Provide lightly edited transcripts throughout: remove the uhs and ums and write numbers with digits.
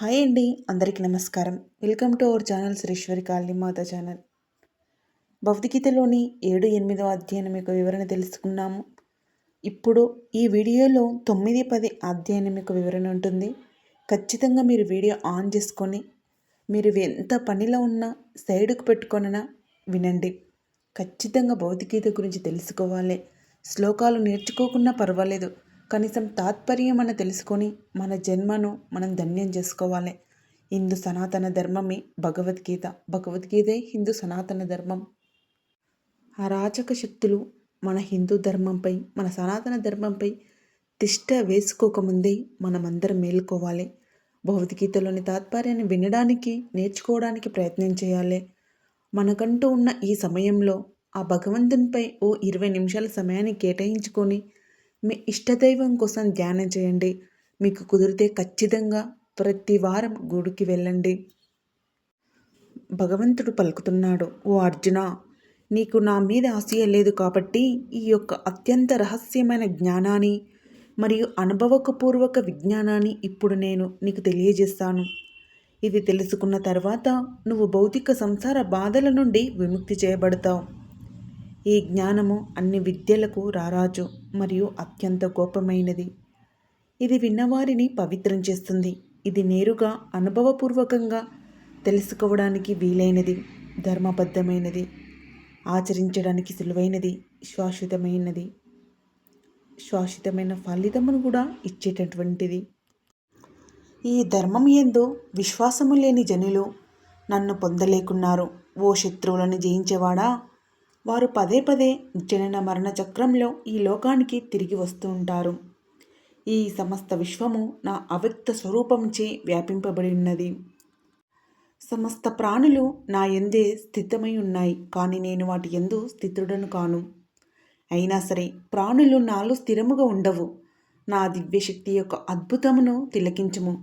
Hi అండి, అందరికీ నమస్కారం. Welcome to our channel Srishwari Kalimata channel. భగవద్గీతలోని 7-8వ అధ్యాయం యొక్క వివరణ తెలుసుకున్నాము. ఇప్పుడు ఈ వీడియోలో 9-10 అధ్యాయం యొక్క వివరణ ఉంటుంది. ఖచ్చితంగా మీరు వీడియో ఆన్ చేసుకొని మీరు ఎంత పనిలో ఉన్నా సైడ్కు పెట్టుకొనినా వినండి. ఖచ్చితంగా భగవద్గీత గురించి తెలుసుకోవాలి. శ్లోకాలు నేర్చుకోకున్నా పర్వాలేదు, కనీసం తాత్పర్యం అని తెలుసుకొని మన జన్మను మనం ధన్యం చేసుకోవాలి. హిందూ సనాతన ధర్మమే భగవద్గీతే హిందూ సనాతన ధర్మం. అరాచక శక్తులు మన హిందూ ధర్మంపై, మన సనాతన ధర్మంపై తిష్ట వేసుకోకముందే మనమందరం మేలుకోవాలి. భగవద్గీతలోని తాత్పర్యాన్ని వినడానికి, నేర్చుకోవడానికి ప్రయత్నం చేయాలి. మనకంటూ ఉన్న ఈ సమయంలో ఆ భగవంతునిపై 20 నిమిషాల సమయాన్ని కేటాయించుకొని మీ ఇష్టదైవం కోసం ధ్యానం చేయండి. మీకు కుదిరితే ఖచ్చితంగా ప్రతి వారం గుడికి వెళ్ళండి. భగవంతుడు పలుకుతున్నాడు, ఓ అర్జున, నీకు నా మీద ఆశయ లేదు కాబట్టి ఈ యొక్క అత్యంత రహస్యమైన జ్ఞానాన్ని మరియు అనుభవపూర్వక విజ్ఞానాన్ని ఇప్పుడు నేను నీకు తెలియజేస్తాను. ఇది తెలుసుకున్న తర్వాత నువ్వు భౌతిక సంసార బాధల నుండి విముక్తి చేయబడతావు. ఈ జ్ఞానము అన్ని విద్యలకు రారాజు మరియు అత్యంత గోపమైనది. ఇది విన్నవారిని పవిత్రం చేస్తుంది. ఇది నేరుగా అనుభవపూర్వకంగా తెలుసుకోవడానికి వీలైనది, ధర్మబద్ధమైనది, ఆచరించడానికి సులువైనది, శాశ్వతమైన ఫలితమును కూడా ఇచ్చేటటువంటిది. ఈ ధర్మం యందు విశ్వాసము లేని జనులు నన్ను పొందలేకున్నారు. ఓ శత్రువులను జయించేవాడా, వారు పదే పదే జనన మరణ చక్రంలో ఈ లోకానికి తిరిగి వస్తూ ఉంటారు. ఈ సమస్త విశ్వము నా అవ్యక్త స్వరూపంచే వ్యాపింపబడి ఉన్నది. సమస్త ప్రాణులు నా యందే స్థితమై ఉన్నాయి, కానీ నేను వాటి యందు స్థితుడను కాను. అయినా సరే ప్రాణులు నాలో స్థిరముగా ఉండవు. నా దివ్యశక్తి యొక్క అద్భుతమును తిలకించుము.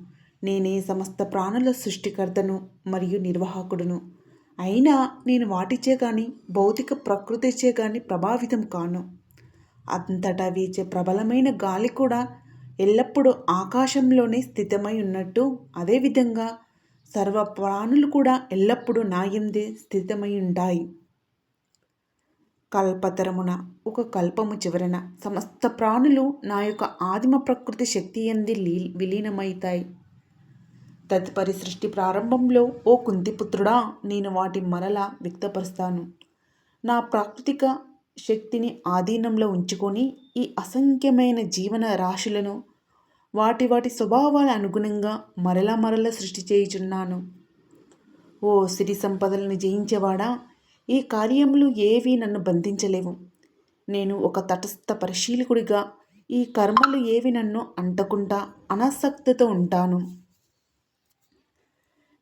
నేనే సమస్త ప్రాణుల సృష్టికర్తను మరియు నిర్వాహకుడును. అయినా నేను వాటిచే కానీ భౌతిక ప్రకృతిచే కానీ ప్రభావితం కాను. అంతటా వీచే ప్రబలమైన గాలి కూడా ఎల్లప్పుడూ ఆకాశంలోనే స్థితమై ఉన్నట్టు, అదేవిధంగా సర్వ ప్రాణులు కూడా ఎల్లప్పుడూ నా యందే స్థితమై ఉంటాయి. కల్పతరమున ఒక కల్పము చివరన సమస్త ప్రాణులు నా యొక్క ఆదిమ ప్రకృతి శక్తి యందే విలీనమవుతాయి. తదుపరి సృష్టి ప్రారంభంలో ఓ కుంతిపుత్రుడా, నేను వాటి మరలా వ్యక్తపరుస్తాను. నా ప్రాకృతిక శక్తిని ఆధీనంలో ఉంచుకొని ఈ అసంఖ్యమైన జీవన రాశులను వాటి స్వభావాల అనుగుణంగా మరల సృష్టి చేయుచున్నాను. ఓ సిరి సంపదలను జయించేవాడా, ఈ కార్యములు ఏవి నన్ను బంధించలేవు. నేను ఒక తటస్థ పరిశీలకుడిగా ఈ కర్మలు ఏవి నన్ను అంటకుండా అనాసక్తితో ఉంటాను.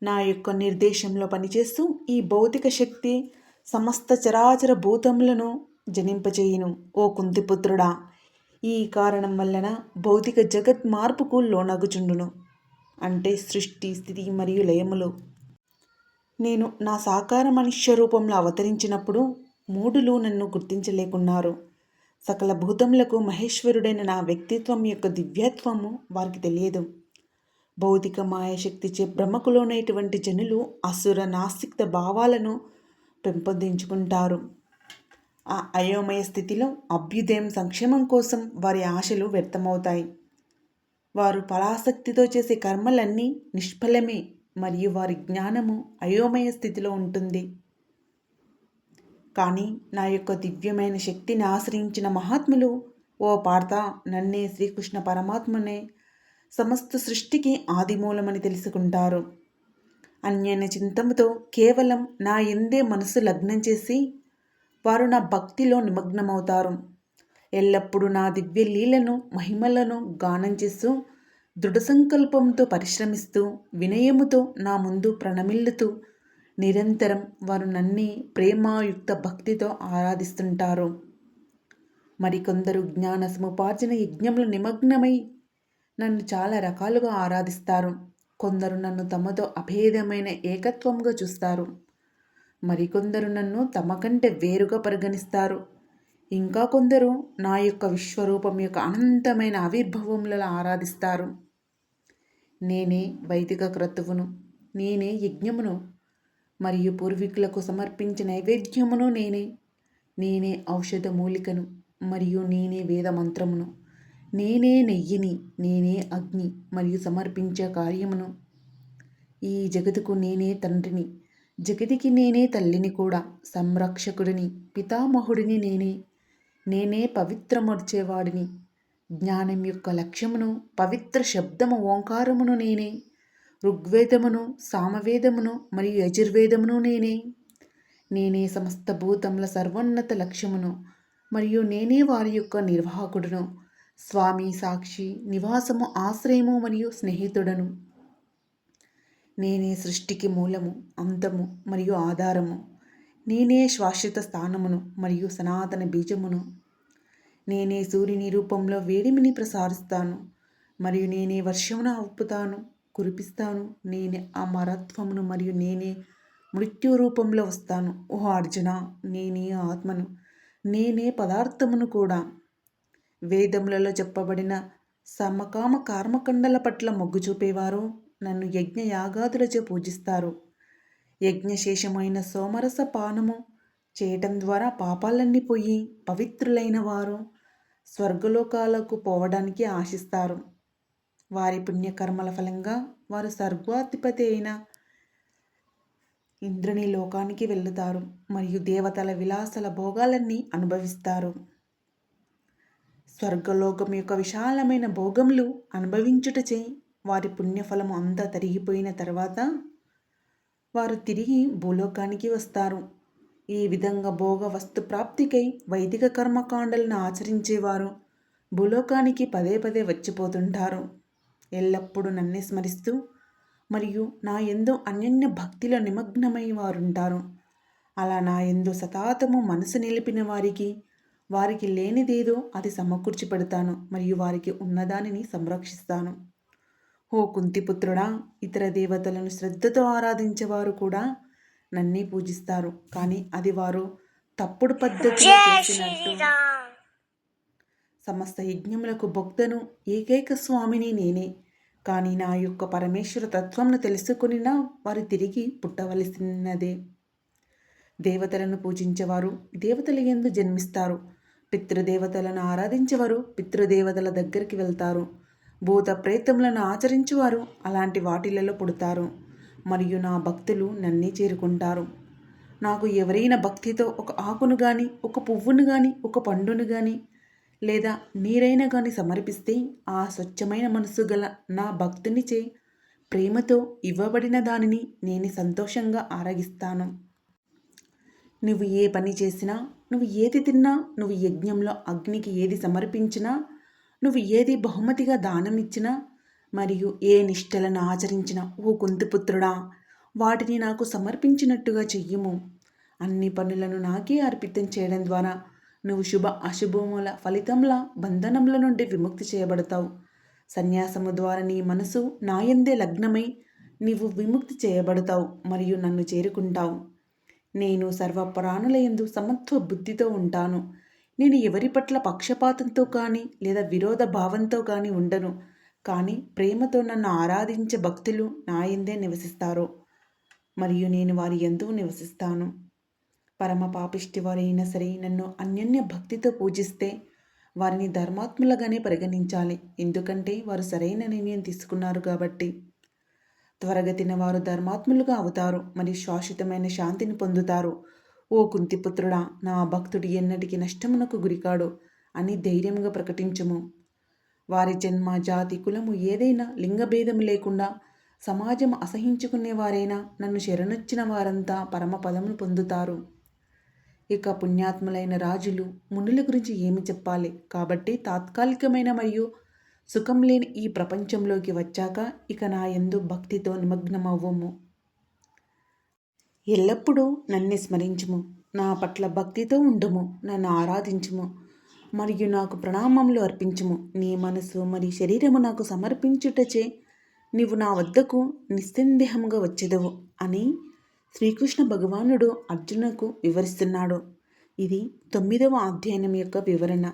నా యొక్క నిర్దేశంలో పనిచేస్తూ ఈ భౌతిక శక్తి సమస్త చరాచర భూతములను జనింపచేయును. ఓ కుంతిపుత్రుడా, ఈ కారణం వలన భౌతిక జగత్ మార్పుకు లోనగుచుండును. అంటే సృష్టి, స్థితి మరియు లయములు. నేను నా సాకార మనుష్య రూపంలో అవతరించినప్పుడు మూఢులు నన్ను గుర్తించలేకున్నారు. సకల భూతములకు మహేశ్వరుడైన నా వ్యక్తిత్వం యొక్క దివ్యత్వము వారికి తెలియదు. భౌతిక మాయాశక్తిచే భ్రమకులోనైనటువంటి జనులు అసుర నాస్తిక భావాలను పెంపొందించుకుంటారు. ఆ అయోమయ స్థితిలో అభ్యుదయం, సంక్షేమం కోసం వారి ఆశలు వ్యర్థమవుతాయి. వారు ఫలాసక్తితో చేసే కర్మలన్నీ నిష్ఫలమే మరియు వారి జ్ఞానము అయోమయ స్థితిలో ఉంటుంది. కానీ నా యొక్క దివ్యమైన శక్తిని ఆశ్రయించిన మహాత్ములు, ఓ పార్థ, నన్నే శ్రీకృష్ణ పరమాత్మనే సమస్త సృష్టికి ఆదిమూలమని తెలుసుకుంటారు. అన్యన చింతముతో కేవలం నా యందే మనసు లగ్నం చేసి వారు నా భక్తిలో నిమగ్నమవుతారు. ఎల్లప్పుడూ నా దివ్య లీలను, మహిమలను గానం చేస్తూ, దృఢ సంకల్పంతో పరిశ్రమిస్తూ, వినయముతో నా ముందు ప్రణమిల్లుతూ నిరంతరం వారు నన్నే ప్రేమాయుక్త భక్తితో ఆరాధిస్తుంటారు. మరికొందరు జ్ఞాన సముపార్జన యజ్ఞంలో నిమగ్నమై నన్ను చాలా రకాలుగా ఆరాధిస్తారు. కొందరు నన్ను తమతో అభేదమైన ఏకత్వంగా చూస్తారు. మరికొందరు నన్ను తమ కంటే వేరుగా పరిగణిస్తారు. ఇంకా కొందరు నా యొక్క విశ్వరూపం యొక్క అనంతమైన ఆవిర్భావములను ఆరాధిస్తారు. నేనే వైదిక క్రతువును, నేనే యజ్ఞమును, మరియు పూర్వీకులకు సమర్పించిన నైవేద్యమును నేనే. నేనే ఔషధ మూలికను, మరియు నేనే వేద మంత్రమును. నేనే నెయ్యిని, నేనే అగ్ని మరియు సమర్పించే కార్యమును. ఈ జగతుకు నేనే తండ్రిని, జగతికి నేనే తల్లిని కూడా. సంరక్షకుడిని, పితామహుడిని నేనే. నేనే పవిత్రమర్చేవాడిని. జ్ఞానం యొక్క లక్ష్యమును, పవిత్ర శబ్దము ఓంకారమును నేనే. ఋగ్వేదమును, సామవేదమును మరియు యజుర్వేదమును నేనే. నేనే సమస్త భూతముల సర్వోన్నత లక్ష్యమును, మరియు నేనే వారి యొక్క నిర్వాహకుడును, స్వామి, సాక్షి, నివాసము, ఆశ్రయము మరియు స్నేహితుడను. నేనే సృష్టికి మూలము, అంతము మరియు ఆధారము. నేనే శాశ్వత స్థానమును మరియు సనాతన బీజమును. నేనే సూర్యుని రూపంలో వేడిమిని ప్రసారిస్తాను, మరియు నేనే వర్షమును ఆపుతాను, కురిపిస్తాను. నేనే అమరత్వమును, మరియు నేనే మృత్యు రూపంలో వస్తాను. ఓ అర్జున, నేనే ఆత్మను, నేనే పదార్థమును కూడా. వేదములలో చెప్పబడిన సమకామ కర్మకండల పట్ల మొగ్గు చూపేవారు నన్ను యజ్ఞ యాగాదులచే పూజిస్తారు. యజ్ఞశేషమైన సోమరస పానము చేయటం ద్వారా పాపాలన్నీ పోయి పవిత్రులైన వారు స్వర్గలోకాలకు పోవడానికి ఆశిస్తారు. వారి పుణ్యకర్మల ఫలంగా వారు స్వర్గాధిపతి అయిన ఇంద్రుని లోకానికి వెళుతారు, మరియు దేవతల విలాసాల భోగాలన్నీ అనుభవిస్తారు. స్వర్గలోకం యొక్క విశాలమైన భోగములు అనుభవించుటచే వారి పుణ్యఫలము అంతా తరిగిపోయిన తర్వాత వారు తిరిగి భూలోకానికి వస్తారు. ఈ విధంగా భోగ వస్తు ప్రాప్తికై వైదిక కర్మకాండలను ఆచరించేవారు భూలోకానికి పదే పదే వచ్చిపోతుంటారు. ఎల్లప్పుడూ నన్నే స్మరిస్తూ మరియు నా యందు అనన్య భక్తిలో నిమగ్నమై వారుంటారు. అలా నా యందు సతతము మనసు నిలిపిన వారికి లేనిదేదో అది సమకూర్చి పెడతాను, మరియు వారికి ఉన్నదానిని సంరక్షిస్తాను. ఓ కుంతిపుత్రుడా, ఇతర దేవతలను శ్రద్ధతో ఆరాధించేవారు కూడా నన్నే పూజిస్తారు, కానీ అది వారు తప్పుడు పద్ధతిలో చేసినట్టు. సమస్త యజ్ఞములకు భక్తను, ఏకైక స్వామిని నేనే. కానీ నా యొక్క పరమేశ్వర తత్వంను తెలుసుకునినా వారు తిరిగి పుట్టవలసినదే. దేవతలను పూజించేవారు దేవతల యందు జన్మిస్తారు. పితృదేవతలను ఆరాధించేవారు పితృదేవతల దగ్గరికి వెళ్తారు. భూత ప్రేతములను ఆచరించేవారు అలాంటి వాటిలలో పుడతారు, మరియు నా భక్తులు నన్నే చేరుకుంటారు. నాకు ఎవరైనా భక్తితో ఒక ఆకును కానీ, ఒక పువ్వును కానీ, ఒక పండును కానీ, లేదా నీరైనా కానీ సమర్పిస్తే ఆ స్వచ్ఛమైన మనసు గల నా భక్తునిచే ప్రేమతో ఇవ్వబడిన దానిని నేను సంతోషంగా ఆరగిస్తాను. నువ్వు ఏ పని చేసినా, నువ్వు ఏది తిన్నా, నువ్వు యజ్ఞంలో అగ్నికి ఏది సమర్పించినా, నువ్వు ఏది బహుమతిగా దానమిచ్చినా, మరియు ఏ నిష్టలను ఆచరించినా, ఓ కుంతిపుత్రుడా, వాటిని నాకు సమర్పించినట్టుగా చెయ్యుము. అన్ని పనులను నాకే అర్పితం చేయడం ద్వారా నువ్వు శుభ అశుభముల ఫలితంల బంధనముల నుండి విముక్తి చేయబడతావు. సన్యాసము ద్వారా నీ మనసు నాయందే లగ్నమై నీవు విముక్తి చేయబడతావు మరియు నన్ను చేరుకుంటావు. నేను సర్వ ప్రాణుల యందు సమత్వ బుద్ధితో ఉంటాను. నేను ఎవరి పట్ల పక్షపాతంతో కానీ లేదా విరోధ భావంతో కానీ ఉండను. కానీ ప్రేమతో నన్ను ఆరాధించే భక్తులు నా యందే నివసిస్తారు, మరియు నేను వారి యందు నివసిస్తాను. పరమ పాపిష్టి వారైనా సరే నన్ను అన్యోన్య భక్తితో పూజిస్తే వారిని ధర్మాత్ములుగానే పరిగణించాలి, ఎందుకంటే వారు సరైన నిర్ణయం తీసుకున్నారు కాబట్టి. త్వరగతిన వారు ధర్మాత్ములుగా అవుతారు మరియు శాశ్వతమైన శాంతిని పొందుతారు. ఓ కుంతిపుత్రుడా, నా భక్తుడు ఎన్నటికీ నష్టమునకు గురికాడు అని ధైర్యంగా ప్రకటించుము. వారి జన్మ, జాతి, కులము ఏదైనా లింగభేదము లేకుండా సమాజం అసహించుకునేవారైనా నన్ను శరణొచ్చిన వారంతా పరమ పదమును పొందుతారు. ఇక పుణ్యాత్ములైన రాజులు, మునుల గురించి ఏమి చెప్పాలి. కాబట్టి తాత్కాలికమైన మరియు సుఖం లేని ఈ ప్రపంచంలోకి వచ్చాక ఇక నా యందు భక్తితో నిమగ్నమవ్వము. ఎల్లప్పుడూ నన్ను స్మరించుము, నా పట్ల భక్తితో ఉండుము, నన్ను ఆరాధించుము మరియు నాకు ప్రణామములు అర్పించుము. నీ మనసు మరియు శరీరము నాకు సమర్పించుటచే నీవు నా వద్దకు నిస్సందేహంగా వచ్చేదవు అని శ్రీకృష్ణ భగవానుడు అర్జునుకు వివరిస్తున్నాడు. ఇది 9వ అధ్యాయం యొక్క వివరణ.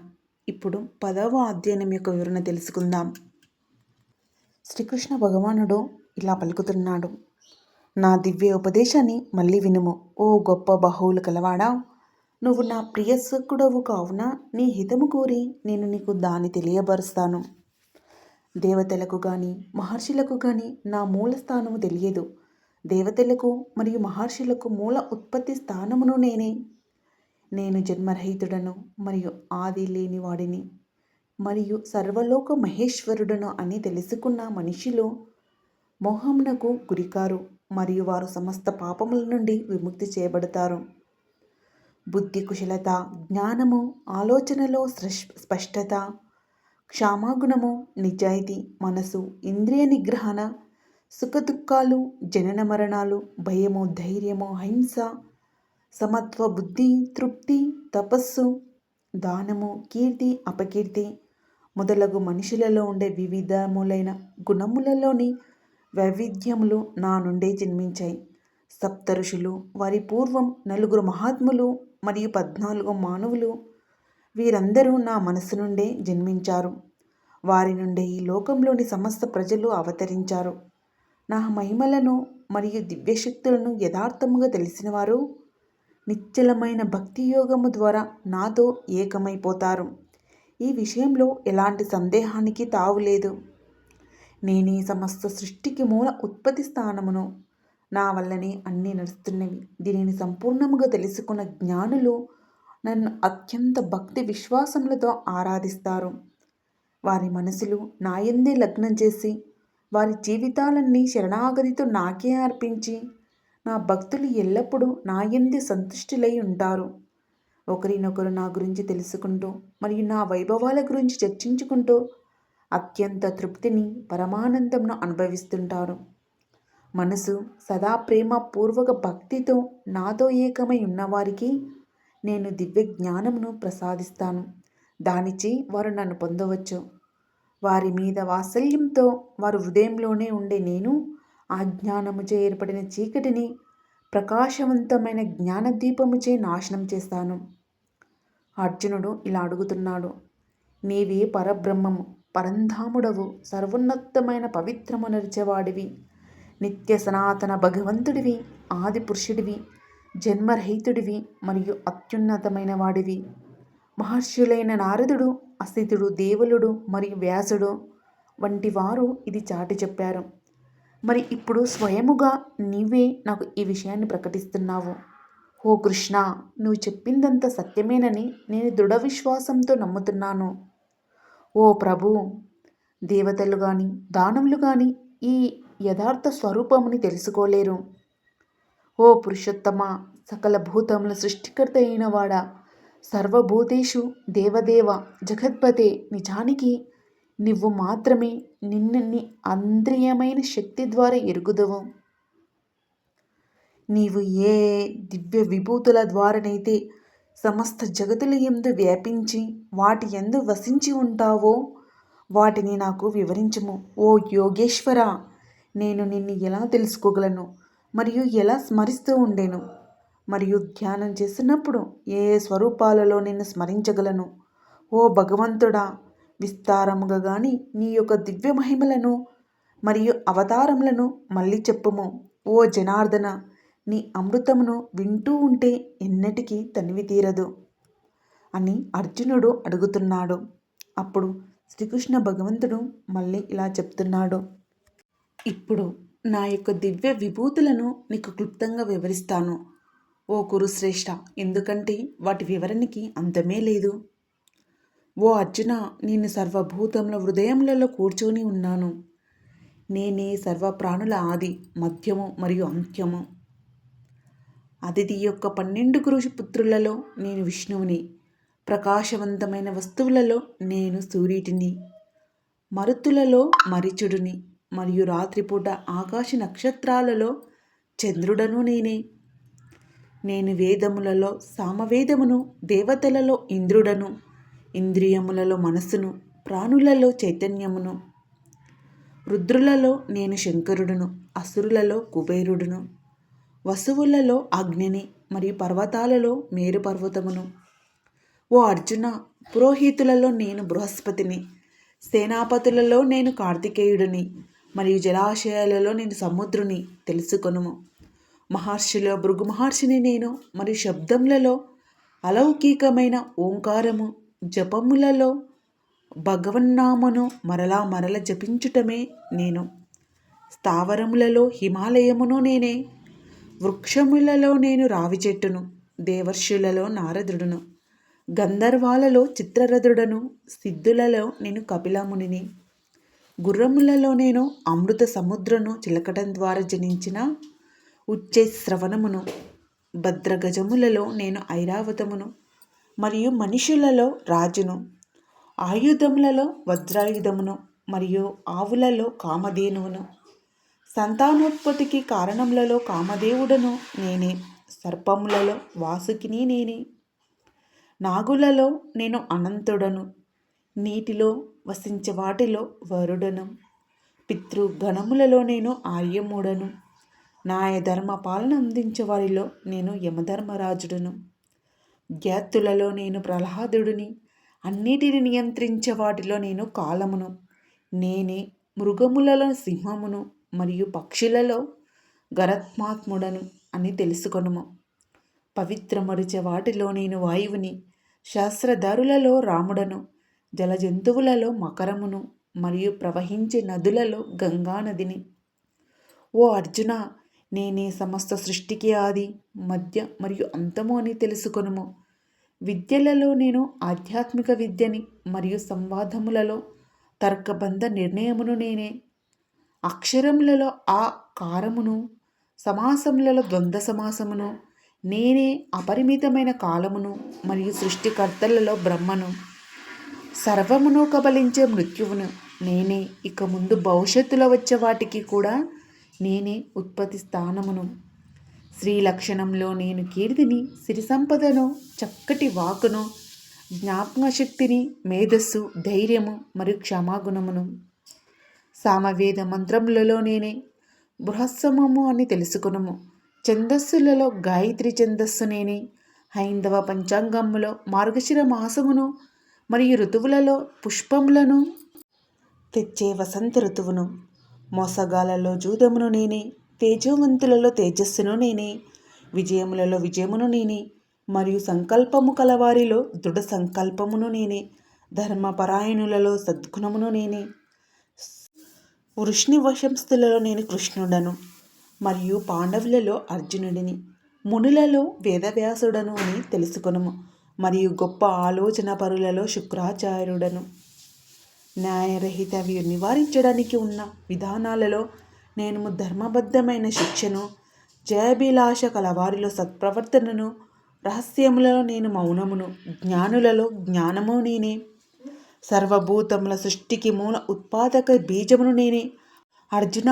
ఇప్పుడు 10వ అధ్యాయం యొక్క వివరణ తెలుసుకుందాం. శ్రీకృష్ణ భగవానుడు ఇలా పలుకుతున్నాడు. నా దివ్య ఉపదేశాన్ని మళ్ళీ వినుము. ఓ గొప్ప బాహువులు కలవాడా, నువ్వు నా ప్రియసకుడవు కావున నీ హితము కోరి నేను నీకు దాన్ని తెలియబరుస్తాను. దేవతలకు కానీ మహర్షులకు కానీ నా మూల స్థానము తెలియదు. దేవతలకు మరియు మహర్షులకు మూల ఉత్పత్తి స్థానమును నేనే. నేను జన్మరహితుడను మరియు ఆది లేనివాడిని మరియు సర్వలోక మహేశ్వరుడను అని తెలుసుకున్న మనుషులు మోహమునకు గురికారు మరియు వారు సమస్త పాపముల నుండి విముక్తి చేయబడతారు. బుద్ధి కుశలత, జ్ఞానము, ఆలోచనలో స్పష్టత, క్షమాగుణము, నిజాయితీ, మనసు, ఇంద్రియ నిగ్రహణ, సుఖదుఖాలు, జనన మరణాలు, భయము, ధైర్యము, హింస, సమత్వ బుద్ధి, తృప్తి, తపస్సు, దానము, కీర్తి, అపకీర్తి మొదలగు మనుషులలో ఉండే వివిధములైన గుణములలోని వైవిధ్యములు నా నుండే జన్మించాయి. సప్త ఋషులు, వారి పూర్వం 4 మహాత్ములు మరియు 14 మానవులు, వీరందరూ నా మనసు నుండే జన్మించారు. వారి నుండే ఈ లోకంలోని సమస్త ప్రజలు అవతరించారు. నా మహిమలను మరియు దివ్యశక్తులను యథార్థముగా తెలిసినవారు నిశ్చలమైన భక్తి యోగము ద్వారా నాతో ఏకమైపోతారు. ఈ విషయంలో ఎలాంటి సందేహానికి తావులేదు. నేనే సమస్త సృష్టికి మూల ఉత్పత్తి స్థానమును. నా వల్లనే అన్నీ నడుస్తున్నవి. దీనిని సంపూర్ణముగా తెలుసుకున్న జ్ఞానులు నన్ను అత్యంత భక్తి విశ్వాసములతో ఆరాధిస్తారు. వారి మనసులు నాయందే లగ్నం చేసి వారి జీవితాలన్నీ శరణాగతితో నాకే అర్పించి నా భక్తులు ఎల్లప్పుడూ నాయందే సంతుష్టులై ఉంటారు. ఒకరినొకరు నా గురించి తెలుసుకుంటూ మరియు నా వైభవాల గురించి చర్చించుకుంటూ అత్యంత తృప్తిని, పరమానందంను అనుభవిస్తుంటారు. మనసు సదా ప్రేమ పూర్వక భక్తితో నాతో ఏకమై ఉన్నవారికి నేను దివ్య జ్ఞానమును ప్రసాదిస్తాను. దానిచే వారు నన్ను పొందవచ్చు. వారి మీద వాత్సల్యంతో వారి హృదయంలోనే ఉండే నేను ఆ జ్ఞానముచే ఏర్పడిన చీకటిని ప్రకాశవంతమైన జ్ఞానదీపముచే నాశనం చేస్తాను. అర్జునుడు ఇలా అడుగుతున్నాడు. నీవే పరబ్రహ్మము, పరంధాముడవు, సర్వోన్నతమైన పవిత్రము నరిచేవాడివి, నిత్య సనాతన భగవంతుడివి, ఆది పురుషుడివి, జన్మరహితుడివి మరియు అత్యున్నతమైన వాడివి. మహర్షులైన నారదుడు, అసితుడు, దేవులుడు మరియు వ్యాసుడు వంటి వారు ఇది చాటి చెప్పారు. మరి ఇప్పుడు స్వయముగా నీవే నాకు ఈ విషయాన్ని ప్రకటిస్తున్నావు. ఓ కృష్ణ, నువ్వు చెప్పిందంత సత్యమేనని నేను దృఢ విశ్వాసంతో నమ్ముతున్నాను. ఓ ప్రభు, దేవతలు కానీ దానవులు కానీ ఈ యథార్థ స్వరూపముని తెలుసుకోలేరు. ఓ పురుషోత్తమ, సకల భూతముల సృష్టికర్త అయిన వాడా, సర్వభూతేషు దేవదేవ జగత్పతే, నిజానికి నువ్వు మాత్రమే నిన్ను నీ అంద్రియమైన శక్తి ద్వారా ఎరుగుదవు. నీవు ఏ దివ్య విభూతుల ద్వారానైతే సమస్త జగతుల యందు వ్యాపించి వాటి యందు వసించి ఉంటావో వాటిని నాకు వివరించుము. ఓ యోగేశ్వర, నేను నిన్ను ఎలా తెలుసుకోగలను మరియు ఎలా స్మరిస్తూ ఉండేను మరియు ధ్యానం చేస్తున్నప్పుడు ఏ స్వరూపాలలో నిన్ను స్మరించగలను? ఓ భగవంతుడా, విస్తారముగా కానీ నీ యొక్క దివ్య మహిమలను మరియు అవతారములను మళ్ళీ చెప్పుము. ఓ జనార్దన, నీ అమృతమును వింటూ ఉంటే ఎన్నటికీ తనివి తీరదు అని అర్జునుడు అడుగుతున్నాడు. అప్పుడు శ్రీకృష్ణ భగవంతుడు మళ్ళీ ఇలా చెప్తున్నాడు. ఇప్పుడు నా యొక్క దివ్య విభూతులను నీకు క్లుప్తంగా వివరిస్తాను ఓ కురుశ్రేష్ఠ, ఎందుకంటే వాటి వివరణకి అంతమే లేదు. ఓ అర్జున, నేను సర్వభూతముల హృదయములలో కూర్చొని ఉన్నాను. నేనే సర్వ ప్రాణుల ఆది, మధ్యము మరియు అంత్యము. అదితి యొక్క 12 పుత్రులలో నేను విష్ణువుని. ప్రకాశవంతమైన వస్తువులలో నేను సూర్యుడిని, మరుతులలో మరీచుడిని మరియు రాత్రిపూట ఆకాశ నక్షత్రాలలో చంద్రుడను నేనే. నేను వేదములలో సామవేదమును, దేవతలలో ఇంద్రుడను, ఇంద్రియములలో మనస్సును, ప్రాణులలో చైతన్యమును. రుద్రులలో నేను శంకరుడును, అసురులలో కుబేరుడును, వసువులలో అగ్నిని మరియు పర్వతాలలో మేరు పర్వతమును. ఓ అర్జున, పురోహితులలో నేను బృహస్పతిని, సేనాపతులలో నేను కార్తికేయుడిని, మరియు జలాశయాలలో నేను సముద్రుని తెలుసుకొనుము. మహర్షిలో భృగు మహర్షిని నేను, మరియు శబ్దములలో అలౌకికమైన ఓంకారము, జపములలో భగవన్నామను మరలా మరల జపించుటమే నేను. స్థావరములలో హిమాలయమును నేనే, వృక్షములలో నేను రావి చెట్టును, దేవర్షులలో నారదుడును, గంధర్వాలలో చిత్రరథుడను, సిద్ధులలో నేను కపిలమునిని, గుర్రములలో నేను అమృత సముద్రను చిలకటం ద్వారా జనించిన ఉచ్చైశ్రవణమును, భద్రగజములలో నేను ఐరావతమును, మరియు మనుషులలో రాజును, ఆయుధములలో వజ్రాయుధమును, మరియు ఆవులలో కామధేనువును, సంతానోత్పత్తికి కారణములలో కామదేవుడను నేనే, సర్పములలో వాసుకిని నేనే, నాగులలో నేను అనంతుడను, నీటిలో వసించే వాటిలో వరుడను, పితృగణములలో నేను ఆర్యముడను, న్యాయధర్మ పాలన అందించే వారిలో నేను యమధర్మరాజుడను, జ్ఞాతులలో నేను ప్రహ్లాదుడిని, అన్నిటిని నియంత్రించే వాటిలో నేను కాలమును, నేనే మృగములలో సింహమును, మరియు పక్షులలో గరత్మాత్ముడను అని తెలుసుకొనుము. పవిత్రమరిచే వాటిలో నేను వాయువుని, శాస్త్రధారులలో రాముడను, జల జంతువులలో మకరమును, మరియు ప్రవహించే నదులలో గంగానదిని. ఓ అర్జున, నేనే సమస్త సృష్టికి ఆది, మధ్య మరియు అంతము అని తెలుసుకొనుము. విద్యలలో నేను ఆధ్యాత్మిక విద్యని, మరియు సంవాదములలో తర్కబంధ నిర్ణయమును నేనే, అక్షరములలో ఆ కారమును, సమాసములలో ద్వంద్వ సమాసమును నేనే, అపరిమితమైన కాలమును, మరియు సృష్టికర్తలలో బ్రహ్మను, సర్వమును కబలించే మృత్యువును నేనే, ఇక ముందు భవిష్యత్తులో వచ్చే వాటికి కూడా నేనే ఉత్పత్తి స్థానమును. స్త్రీ లక్షణంలో నేను కీర్తిని, సిరి సంపదను, చక్కటి వాకును, జ్ఞాపకశక్తిని, మేధస్సు, ధైర్యము మరియు క్షమాగుణమును. సామవేద మంత్రములలో నేనే బృహస్సమము అని తెలుసుకునుము. ఛందస్సులలో గాయత్రి ఛందస్సు నేనే, హైందవ పంచాంగములో మార్గశిర మాసమును, మరియు ఋతువులలో పుష్పములను తెచ్చే వసంత ఋతువును, మోసగాలలో జూదమును నేనే, తేజవంతులలో తేజస్సును నేనే, విజయములలో విజయమును నేనే, మరియు సంకల్పము కలవారిలో దృఢ సంకల్పమును నేనే, ధర్మపరాయణులలో సద్గుణమును నేనే, వృష్ణి వశంస్థులలో నేను కృష్ణుడను, మరియు పాండవులలో అర్జునుడిని, మునులలో వేదవ్యాసుడను అని తెలుసుకొనుము. మరియు గొప్ప ఆలోచన పరులలో శుక్రాచార్యుడను. న్యాయరహిత నివారించడానికి ఉన్న విధానాలలో నేను ధర్మబద్ధమైన శిక్షను, జయాభిలాష కలవారిలో సత్ప్రవర్తనను, రహస్యములలో నేను మౌనమును, జ్ఞానులలో జ్ఞానము నేనే, సర్వభూతముల సృష్టికి మూల ఉత్పాదక బీజమును నేనే. అర్జున,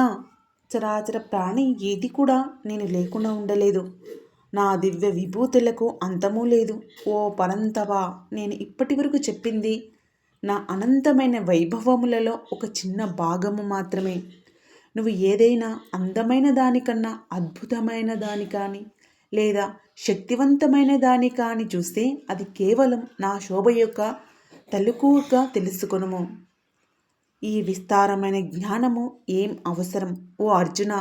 చరాచర ప్రాణి ఏది కూడా నేను లేకుండా ఉండలేదు. నా దివ్య విభూతులకు అంతమూ లేదు. ఓ పరంతవ, నేను ఇప్పటి వరకు చెప్పింది నా అనంతమైన వైభవములలో ఒక చిన్న భాగము మాత్రమే. నువ్వు ఏదైనా అందమైన దానికన్నా అద్భుతమైన దాని కానీ, లేదా శక్తివంతమైన దాని కానీ చూస్తే అది కేవలం నా శోభ యొక్క తలుకుగా తెలుసుకొనుము. ఈ విస్తారమైన జ్ఞానము ఏం అవసరం? ఓ అర్జున,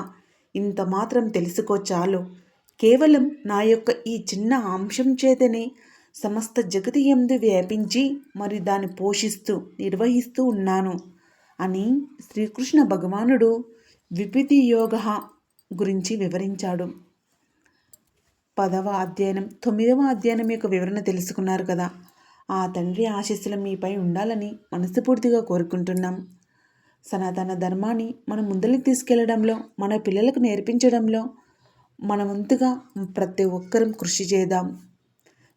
ఇంత మాత్రం తెలుసుకో చాలు. కేవలం నా యొక్క ఈ చిన్న అంశం చేతనే సమస్త జగతి యందు వ్యాపించి మరి దాన్ని పోషిస్తూ నిర్వహిస్తూ ఉన్నాను అని శ్రీకృష్ణ భగవానుడు విభూతి యోగ గురించి వివరించాడు. 10వ అధ్యాయం 9వ అధ్యాయం యొక్క వివరణ తెలుసుకున్నారు కదా. ఆ తండ్రి ఆశీస్సులు మీపై ఉండాలని మనస్ఫూర్తిగా కోరుకుంటున్నాం. సనాతన ధర్మాన్ని మనం ముందరికి తీసుకెళ్లడంలో, మన పిల్లలకు నేర్పించడంలో మన వంతుగా ప్రతి ఒక్కరం కృషి చేద్దాం.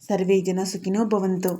సర్వే జన సుఖినో భవంతు.